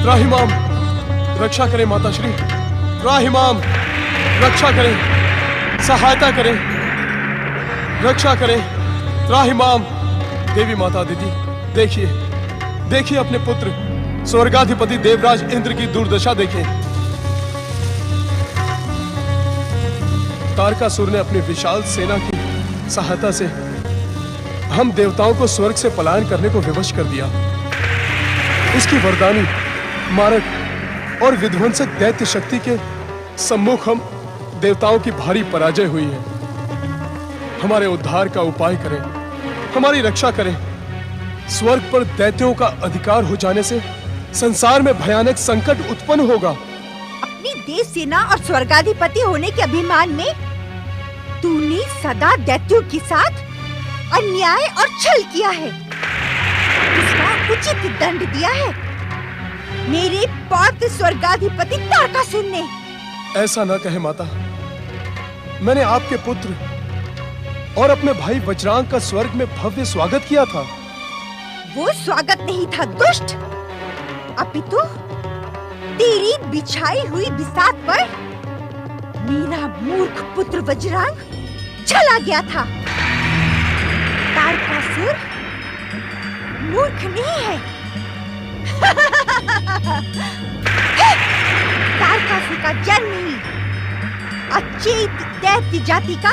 त्राहिमाम, रक्षा करें माताश्री, त्राहिमाम, रक्षा करें, सहायता करें, रक्षा करें, त्राहिमाम। देवी माता अदिति, देखिए, देखिए अपने पुत्र स्वर्गाधिपति देवराज इंद्र की दुर्दशा देखिए। तारकासुर ने अपनी विशाल सेना की सहायता से हम देवताओं को स्वर्ग से पलायन करने को विवश कर दिया। उसकी वरदानी, मारक और विध्वंसक दैत्य शक्ति के सम्मुख हम देवताओं की भारी पराजय हुई है। हमारे उद्धार का उपाय करें, हमारी रक्षा करें। स्वर्ग पर दैत्यों का अधिकार हो जाने से संसार में भयानक संकट उत्पन्न होगा। अपनी देव सेना और स्वर्गाधिपति होने के अभिमान में तूने सदा दैत्यों के साथ अन्याय और छल किया है। उसका उचित दंड दिया है मेरे पौत्र स्वर्गाधिपति तारकासुर ने। ऐसा न कहे माता, मैंने आपके पुत्र और अपने भाई वज्रांग का स्वर्ग में भव्य स्वागत किया था। वो स्वागत नहीं था दुष्ट, अपितु तेरी बिछाई हुई बिसात पर मेरा मूर्ख पुत्र वज्रांग चला गया था। तारकासुर मूर्ख नहीं है। तारकासुर का जन्म ही अचेत दैत्य जाति का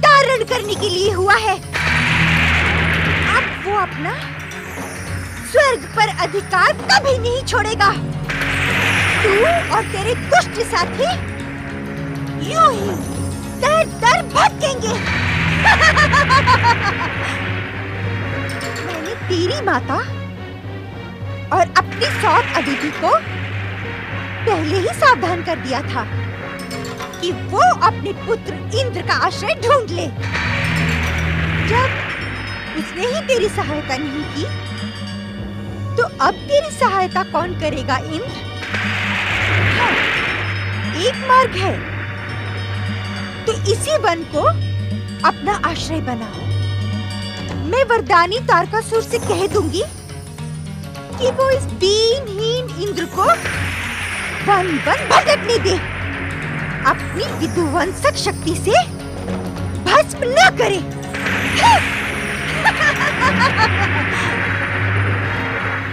तारण करने के लिए हुआ है। अब वो अपना स्वर्ग पर अधिकार कभी नहीं छोड़ेगा। तू और तेरे दुष्ट साथी यूं ही दर दर भटकेंगे। मैंने तेरी माता और अपनी सौत अदिति को पहले ही सावधान कर दिया था कि वो अपने पुत्र इंद्र का आश्रय ढूंढ ले। जब उसने ही तेरी सहायता नहीं की, तो अब तेरी सहायता कौन करेगा इंद्र? हाँ, एक मार्ग है, तो इसी वन को अपना आश्रय बनाओ। मैं वरदानी तारकासुर से कह दूंगी कि वो इस दीनहीन इंद्र को वन वन भटकने दे, अपनी विध्वंसक शक्ति से भस्म न करे।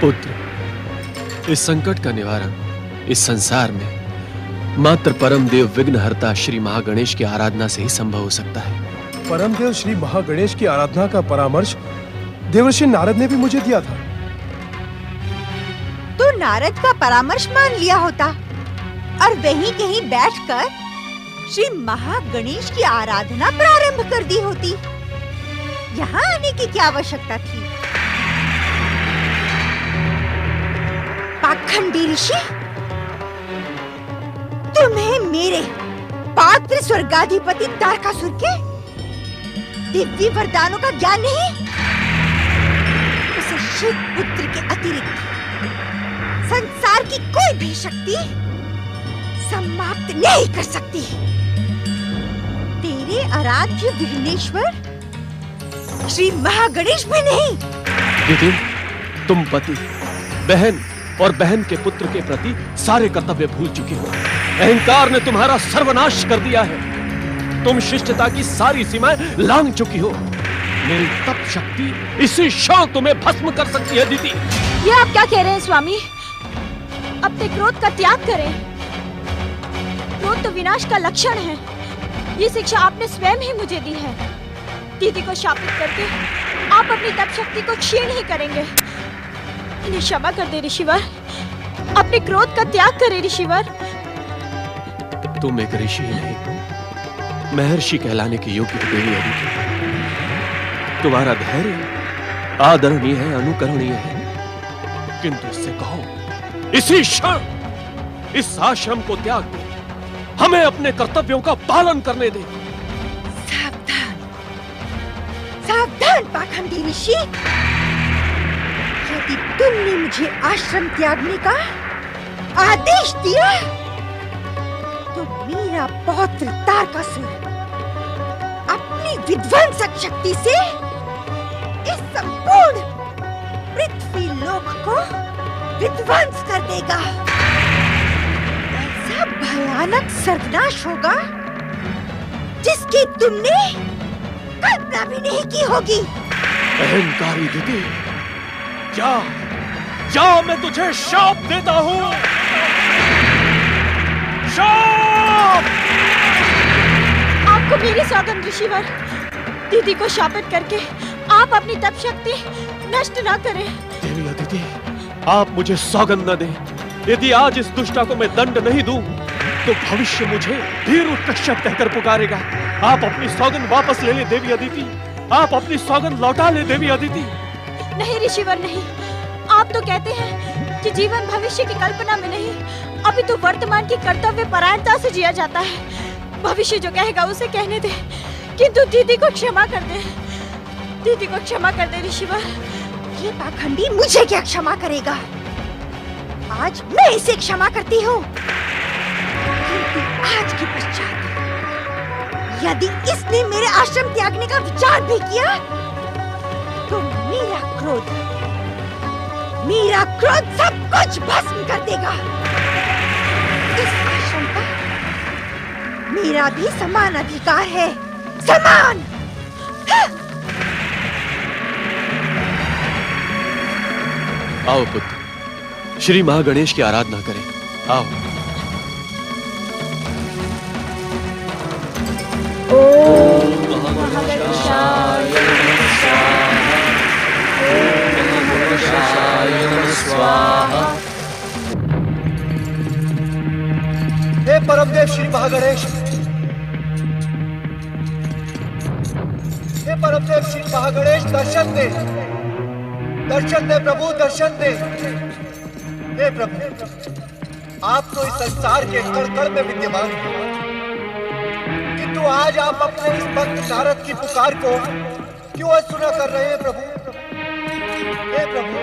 पुत्र, इस संकट का निवारण इस संसार में मात्र परम देव विघ्नहर्ता श्री महागणेश की आराधना से ही संभव हो सकता है। परम देव श्री महागणेश की आराधना का परामर्श देवर्षि नारद ने भी मुझे दिया था। तो नारद का परामर्श मान लिया होता और वहीं कहीं बैठकर श्री महागणेश की आराधना प्रारंभ कर दी होती। यहाँ आने की क्या आवश्यकता थी? पाखंडी ऋषि, तुम्हें मेरे पात्र स्वर्गाधिपति तारकासुर के दिव्य वरदानों का ज्ञान नहीं? उसे शिव पुत्र के अतिरिक्त संसार की कोई भी शक्ति समाप्त नहीं कर सकती। तेरे आराध्य विघ्नेश्वर श्री महागणेश भी नहीं। दीदी, तुम पति, बहन और बहन के पुत्र के प्रति सारे कर्तव्य भूल चुके हो। अहंकार ने तुम्हारा सर्वनाश कर दिया है। तुम शिष्टता की सारी सीमाएं लांघ चुकी हो। मेरी तप शक्ति इसी क्षण तुम्हें भस्म कर सकती है दीदी। ये आप क्या कह रहे हैं स्वामी? अपने क्रोध का त्याग करें। क्रोध तो विनाश का लक्षण है। ये शिक्षा आपने स्वयं ही मुझे दी है। दीदी को शापित करके आप अपनी तप शक्ति को क्षीण ही करेंगे। इन्हें क्षमा कर दे ऋषिवर। अपने क्रोध का त्याग करें ऋषिवर। तुम एक ऋषि नहीं, महर्षि कहलाने के योग्य हो देवी अदिति। तुम्हारा धैर्य आदरणीय है, अनुकरणीय है, किंतु इससे कहो इसी क्षण इस आश्रम को त्याग दे, हमें अपने कर्तव्यों का पालन करने दे। सावधान, सावधान पाखंडी ऋषि। यदि तुमने मुझे आश्रम त्यागने का आदेश दिया, तो मेरा पौत्र तारकासुर अपनी विध्वंसक शक्ति से इस संपूर्ण पृथ्वी लोक को विध्वंस कर देगा। ऐसा भयानक सर्वनाश होगा जिसकी तुमने कल्पना भी नहीं की होगी। अहंकारी दिति, क्या मैं तुझे शाप देता हूं? शाप! आपको मेरी सौगंध ऋषिवर, दीदी को शापित करके आप अपनी तप शक्ति नष्ट ना करें। देवी अदिति, आप मुझे सौगंध न दें। यदि आज इस दुष्टा को मैं दंड नहीं दूं, तो भविष्य मुझे भीरु कश्यप कहकर पुकारेगा। आप अपनी सौगंध वापस ले ले देवी अदिति, आप अपनी सौगंध लौटा ले देवी अदिति। नहीं ऋषिवर नहीं, आप तो कहते हैं कि जीवन भविष्य की कल्पना में नहीं, अभी तो वर्तमान की कर्तव्य परायणता से जिया जाता है। भविष्य जो कहेगा उसे कहने दे, किंतु दीदी को क्षमा कर दे, दीदी को क्षमा कर दे ऋषिवर। ये पाखंडी मुझे क्या क्षमा करेगा? आज मैं इसे क्षमा करती हूँ, किंतु आज के पश्चात यदि इसने मेरे आश्रम त्यागने का विचार भी किया, तो मेरा क्रोध सब कुछ भस्म कर देगा। इस आश्रम पर मेरा भी समान अधिकार है, समान। आओ पुत्र, श्री महागणेश की आराधना करें। आओ। ओम महागणेशाय स्वाहा। हे परमदेव श्री महागणेश, हे परमदेव श्री महागणेश, दर्शन दे, दर्शन दे प्रभु, दर्शन दे। हे प्रभु, आप तो इस संसार के कण कण में विद्यमान हैं, किंतु आज आप अपने इस भक्त नारद की पुकार को क्यों अनसुना कर रहे हैं प्रभु? हे प्रभु,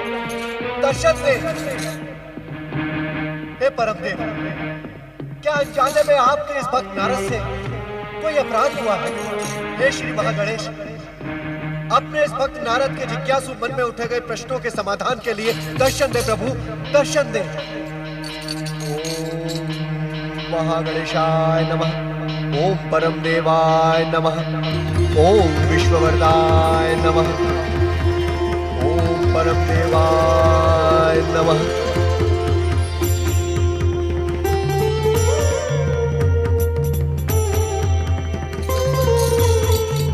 दर्शन दे। हे परमदेव, क्या अनजाने में आपके इस भक्त नारद से कोई अपराध हुआ है? हे श्री महागणेश, अपने इस भक्त नारद के जिज्ञासु मन में उठे गए प्रश्नों के समाधान के लिए दर्शन दे प्रभु, दर्शन दे। ओम महागणेशाय नमः, ओम परम देवाय नमः, ओम विश्ववरदाय नमः, ओम परम देवाय नमः।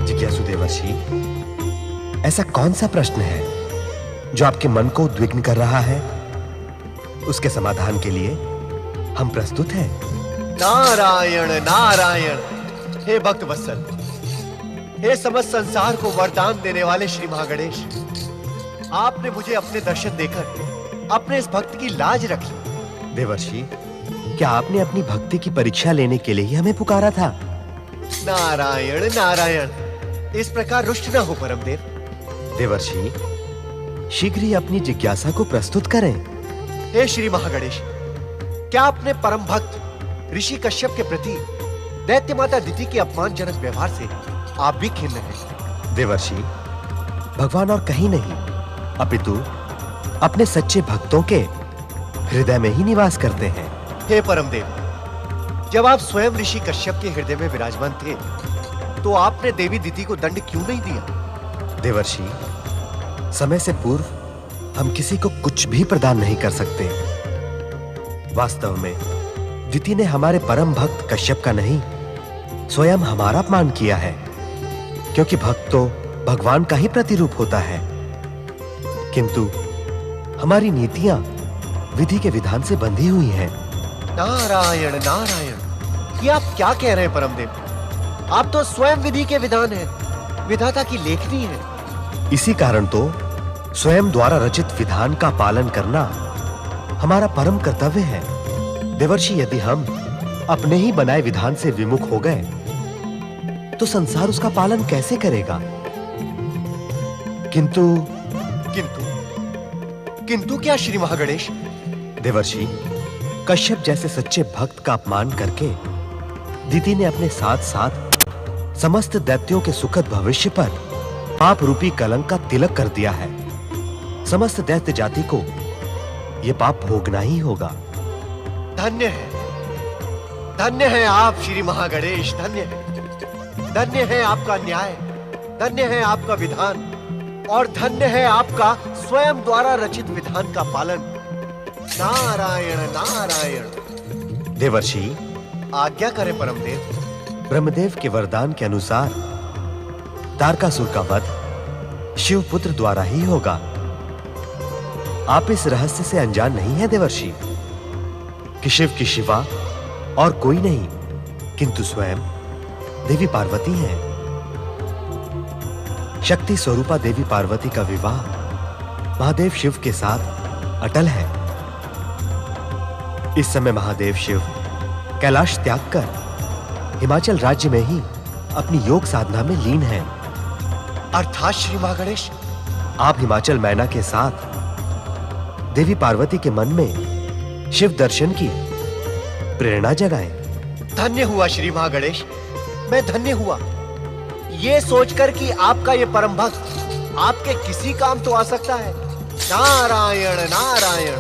जिज्ञासु देवर्षि, ऐसा कौन सा प्रश्न है जो आपके मन को उद्विग्न कर रहा है? उसके समाधान के लिए हम प्रस्तुत हैं। नारायण नारायण। हे भक्त वत्सल, हे समस्त संसार को वरदान देने वाले श्री महागणेश, आपने मुझे अपने दर्शन देकर अपने इस भक्त की लाज रखी। देवर्षि, क्या आपने अपनी भक्ति की परीक्षा लेने के लिए ही हमें पुकारा था? नारायण नारायण, इस प्रकार रुष्ट न हो परमदेव। देवर्षि, शीघ्र ही अपनी जिज्ञासा को प्रस्तुत करें। हे श्री महागणेश, क्या आपने परम भक्त ऋषि कश्यप के प्रति दैत्य माता दिति के अपमानजनक व्यवहार से आप भी खिन्न हैं? देवर्षि, भगवान और कहीं नहीं, अपितु अपने सच्चे भक्तों के हृदय में ही निवास करते हैं। हे परमदेव, जब आप स्वयं ऋषि कश्यप के हृदय में विराजमान थे, तो आपने देवी दिति को दंड क्यों नहीं दिया? देवर्षि, समय से पूर्व हम किसी को कुछ भी प्रदान नहीं कर सकते। वास्तव में दिति ने हमारे परम भक्त कश्यप का नहीं, स्वयं हमारा अपमान किया है, क्योंकि भक्त तो भगवान का ही प्रतिरूप होता है। किंतु हमारी नीतियां विधि के विधान से बंधी हुई हैं। नारायण नारायण, ये आप क्या कह रहे हैं परमदेव? आप तो स्वयं विधि के विधान हैं, विधाता की लेखनी है। इसी कारण तो स्वयं द्वारा रचित विधान का पालन करना हमारा परम कर्तव्य है। देवर्षि, यदि हम अपने ही बनाए विधान से विमुख हो गए, तो संसार उसका पालन कैसे करेगा? किंतु किंतु किंतु क्या श्री महागणेश? देवर्षि, कश्यप जैसे सच्चे भक्त का अपमान करके दिति ने अपने साथ साथ समस्त दैत्यों के सुखद भविष्य पर पाप रूपी कलंक का तिलक कर दिया है। समस्त दैत्य जाति को ये पाप भोगना ही होगा। धन्य है आप श्री महागणेश, धन्य है आपका न्याय, धन्य है आपका विधान और धन्य है आपका स्वयं द्वारा रचित विधान का पालन। नारायण नारायण। देवर्षि, आज्ञा करें परमदेव। ब्रह्मदेव के वरदान के अनुसार तारकासुर का वध शिवपुत्र द्वारा ही होगा। आप इस रहस्य से अनजान नहीं है देवर्षि कि शिव की शिवा और कोई नहीं किंतु स्वयं देवी पार्वती है। शक्ति स्वरूपा देवी पार्वती का विवाह महादेव शिव के साथ अटल है। इस समय महादेव शिव कैलाश त्याग कर हिमाचल राज्य में ही अपनी योग साधना में लीन हैं। अर्थात श्री महागणेश, आप हिमाचल मैना के साथ देवी पार्वती के मन में शिव दर्शन की प्रेरणा जगाएं। धन्य हुआ श्री महागणेश, मैं धन्य हुआ ये सोचकर कि आपका ये परम भक्त आपके किसी काम तो आ सकता है। नारायण नारायण।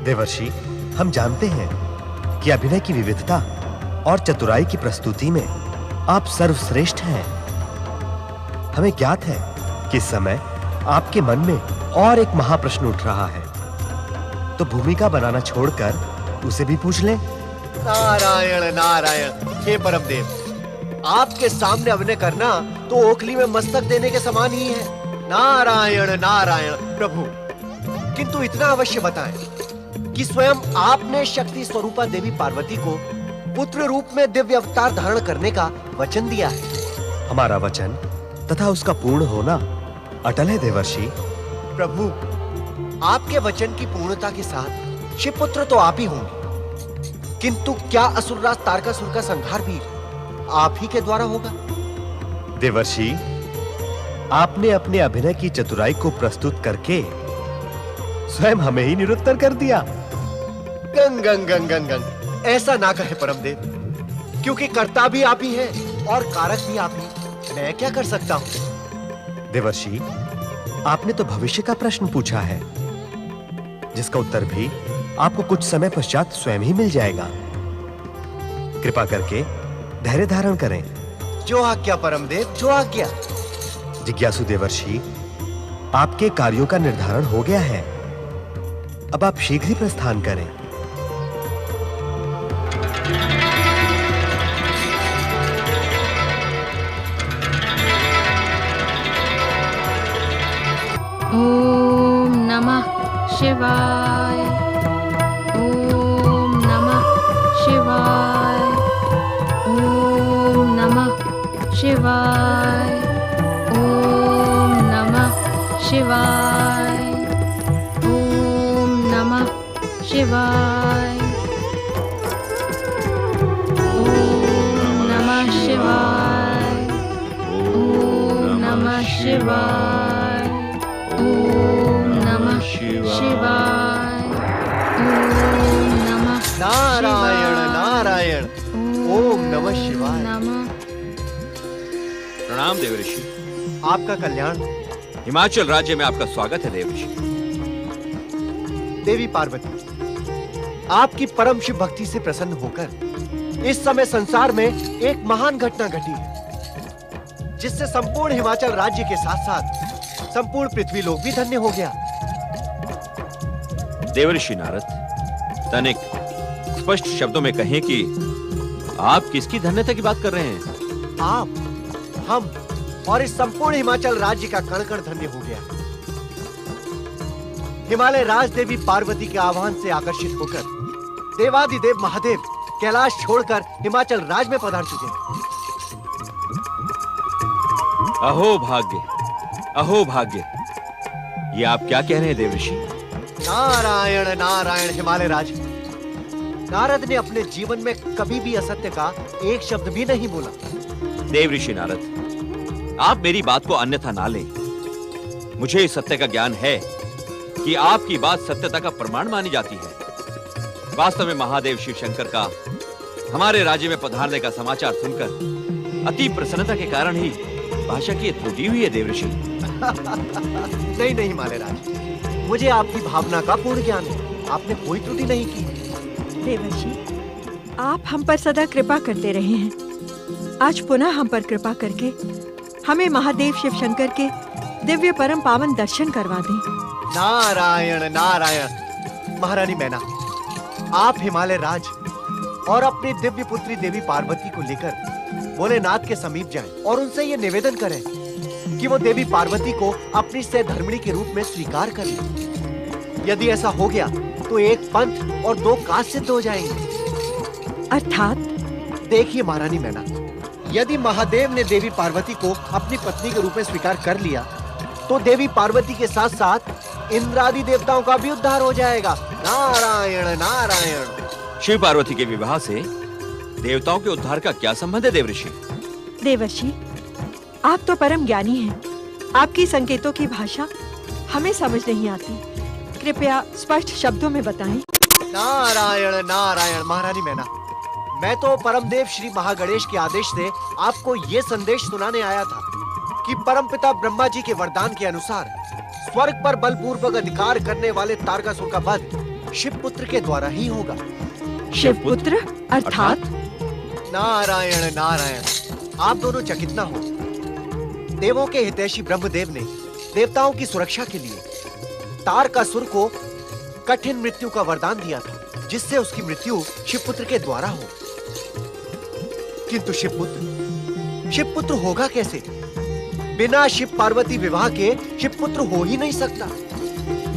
देवर्षि, हम जानते हैं कि अभिनय की विविधता और चतुराई की प्रस्तुति में आप सर्वश्रेष्ठ हैं। हमें ज्ञात है कि इस समय आपके मन में और एक महाप्रश्न उठ रहा है, तो भूमिका बनाना छोड़कर उसे भी पूछ लें। नारायण नारायण। हे परमदेव, आपके सामने अभिनय करना तो ओखली में मस्तक देने के समान ही है। नारायण नारायण। प्रभु, किंतु इतना अवश्य बताएं कि स्वयं आपने शक्ति स्वरूपा देवी पार्वती को पुत्र रूप में दिव्य अवतार धारण करने का वचन दिया है। हमारा वचन तथा उसका पूर्ण होना अटल है देवर्षि। प्रभु, आपके वचन की पूर्णता के साथ शिवपुत्र तो आप ही होंगे, किंतु क्या असुरराज तारकासुर का संहार भी आप ही के द्वारा होगा? देवर्षि, आपने अपने अभिनय की चतुराई को प्रस्तुत करके स्वयं हमें ही निरुत्तर कर दिया। गंग गंग गंग गंग गंग। ऐसा ना कहे परमदेव, क्योंकि कर्ता भी आप ही हैं और कारक भी आप ही। मैं क्या कर सकता हूं? देवर्षि, आपने तो भविष्य का प्रश्न पूछा है, जिसका उत्तर भी आपको कुछ समय पश्चात स्वयं ही मिल जाएगा। कृपा करके धैर्य धारण करें। जो आज्ञा परमदेव, जो आज्ञा। जिज्ञासु देवर्षि, आपके कार्यों का निर्धारण हो गया है। अब आप शीघ्र ही प्रस्थान करें। ओम नमः शिवाय। ओम नमः शिवाय। ओम नमः शिवाय। ओम नमः शिवाय। ओम नमः शिवाय। ओम नमः शिवाय। ओम नमः शिवाय। ओम नमः शिवाय। ओम नमः नारायण नारायण। ओम नमः शिवाय। प्रणाम देवर्षि। आपका कल्याण। हिमाचल राज्य में आपका स्वागत है देवर्षि। देवी पार्वती, आपकी परम शिव भक्ति से प्रसन्न होकर इस समय संसार में एक महान घटना घटी है, जिससे संपूर्ण हिमाचल राज्य के साथ साथ संपूर्ण पृथ्वी लोक भी धन्य हो गया। देवर्षि नारद, तनिक स्पष्ट शब्दों में कहें कि आप किसकी धन्यता की बात कर रहे हैं? आप, हम और इस संपूर्ण हिमाचल राज्य का कण कण धन्य हो गया। हिमालय राज देवी पार्वती के आह्वान से आकर्षित होकर देवादिदेव महादेव कैलाश छोड़कर हिमाचल राज में पधार चुके हैं। अहो भाग्य, अहो भाग्य। ये आप क्या कह रहे हैं देवर्षि? नारायण नारायण। हिमालय राज, नारद ने अपने जीवन में कभी भी असत्य का एक शब्द भी नहीं बोला। देवर्षि नारद, आप मेरी बात को अन्यथा ना लें। मुझे इस सत्य का ज्ञान है कि आपकी बात सत्यता का प्रमाण मानी जाती है। वास्तव में महादेव शिव शंकर का हमारे राज्य में पधारने का समाचार सुनकर अति प्रसन्नता के कारण ही भाषा की त्रुटि हुई है देवर्षि। नहीं नहीं हिमालय राज, मुझे आपकी भावना का पूर्ण ज्ञान है। आपने कोई त्रुटि नहीं की। देवर्षि, आप हम पर सदा कृपा करते रहे हैं। आज पुनः हम पर कृपा करके हमें महादेव शिव शंकर के दिव्य परम पावन दर्शन करवा दें। नारायण नारायण। महारानी मैना, आप हिमालय राज और अपनी दिव्य पुत्री देवी पार्वती को लेकर भोलेनाथ के समीप जाएं और उनसे ये निवेदन करें कि वो देवी पार्वती को अपनी सहधर्मिणी के रूप में स्वीकार कर लें। यदि ऐसा हो गया तो एक पंथ और 2 काज सिद्ध हो जाएंगे। अर्थात? देखिए महारानी मैना, यदि महादेव ने देवी पार्वती को अपनी पत्नी के रूप में स्वीकार कर लिया तो देवी पार्वती के साथ साथ इंद्रादि देवताओं का भी उद्धार हो जाएगा। नारायण नारायण। शिव पार्वती के विवाह से देवताओं के उद्धार का क्या संबंध है देवऋषि? देवर्षि, आप तो परम ज्ञानी हैं। आपकी संकेतों की भाषा हमें समझ नहीं आती। कृपया स्पष्ट शब्दों में बताएं। नारायण नारायण। महारानी मैना, मैं तो परमदेव श्री महागणेश के आदेश से आपको ये संदेश सुनाने आया था कि परमपिता ब्रह्मा जी के वरदान के अनुसार स्वर्ग पर बलपूर्वक अधिकार करने वाले तारकासुर का वध शिवपुत्र के द्वारा ही होगा। शिवपुत्र अर्थात? नारायण नारायण। आप दोनों चकित न हो। देवों के हितैषी ब्रह्मदेव ने देवताओं की सुरक्षा के लिए तारकासुर को कठिन मृत्यु का वरदान दिया था, जिससे उसकी मृत्यु शिवपुत्र के द्वारा हो। किंतु शिवपुत्र होगा कैसे? बिना शिव पार्वती विवाह के शिवपुत्र हो ही नहीं सकता।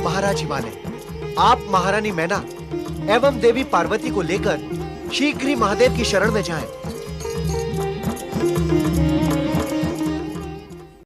महाराज हिमालय, आप महारानी मैना एवं देवी पार्वती को लेकर शीघ्र ही महादेव की शरण में जाएं